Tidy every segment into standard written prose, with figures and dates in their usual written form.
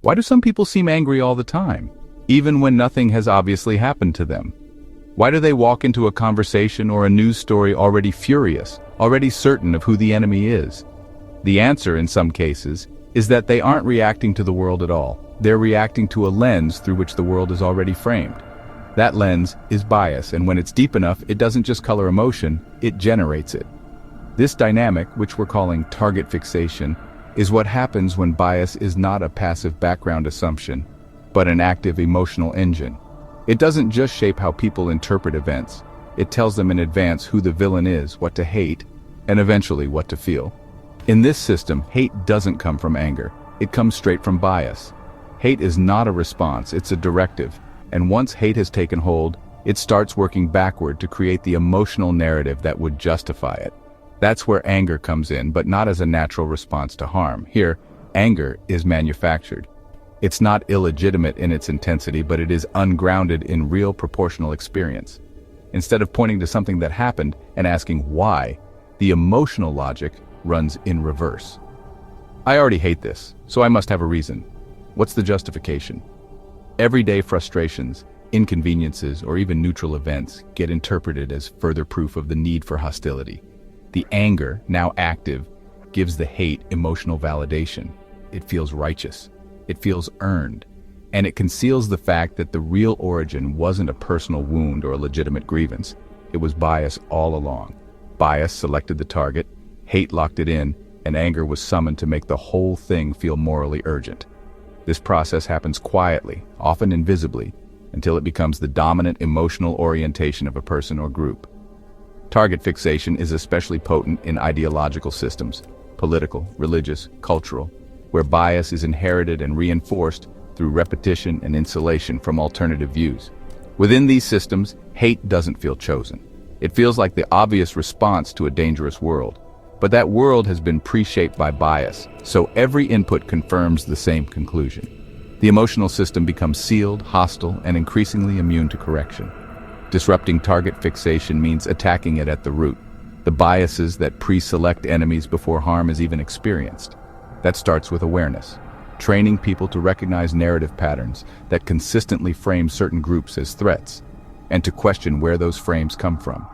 Why do some people seem angry all the time, even when nothing has obviously happened to them? Why do they walk into a conversation or a news story already furious, already certain of who the enemy is? The answer, in some cases, is that they aren't reacting to the world at all. They're reacting to a lens through which the world is already framed. That lens is bias, and when it's deep enough, it doesn't just color emotion, it generates it. This dynamic, which we're calling target fixation, is what happens when bias is not a passive background assumption, but an active emotional engine. It doesn't just shape how people interpret events. It tells them in advance who the villain is, what to hate, and eventually what to feel. In this system, hate doesn't come from anger. It comes straight from bias. Hate is not a response, it's a directive. And once hate has taken hold, it starts working backward to create the emotional narrative that would justify it. That's where anger comes in, but not as a natural response to harm. Here, anger is manufactured. It's not illegitimate in its intensity, but it is ungrounded in real proportional experience. Instead of pointing to something that happened and asking why, the emotional logic runs in reverse. I already hate this, so I must have a reason. What's the justification? Everyday frustrations, inconveniences, or even neutral events get interpreted as further proof of the need for hostility. The anger, now active, gives the hate emotional validation. It feels righteous. It feels earned. And it conceals the fact that the real origin wasn't a personal wound or a legitimate grievance. It was bias all along. Bias selected the target, hate locked it in, and anger was summoned to make the whole thing feel morally urgent. This process happens quietly, often invisibly, until it becomes the dominant emotional orientation of a person or group. Target fixation is especially potent in ideological systems, political, religious, cultural, where bias is inherited and reinforced through repetition and insulation from alternative views. Within these systems, hate doesn't feel chosen. It feels like the obvious response to a dangerous world. But that world has been pre-shaped by bias, so every input confirms the same conclusion. The emotional system becomes sealed, hostile, and increasingly immune to correction. Disrupting target fixation means attacking it at the root, the biases that pre-select enemies before harm is even experienced. That starts with awareness, training people to recognize narrative patterns that consistently frame certain groups as threats, and to question where those frames come from.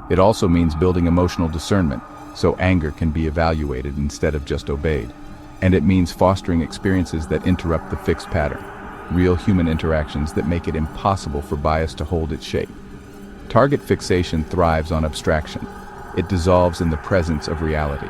It also means building emotional discernment, so anger can be evaluated instead of just obeyed. And it means fostering experiences that interrupt the fixed pattern, real human interactions that make it impossible for bias to hold its shape. Target fixation thrives on abstraction. It dissolves in the presence of reality.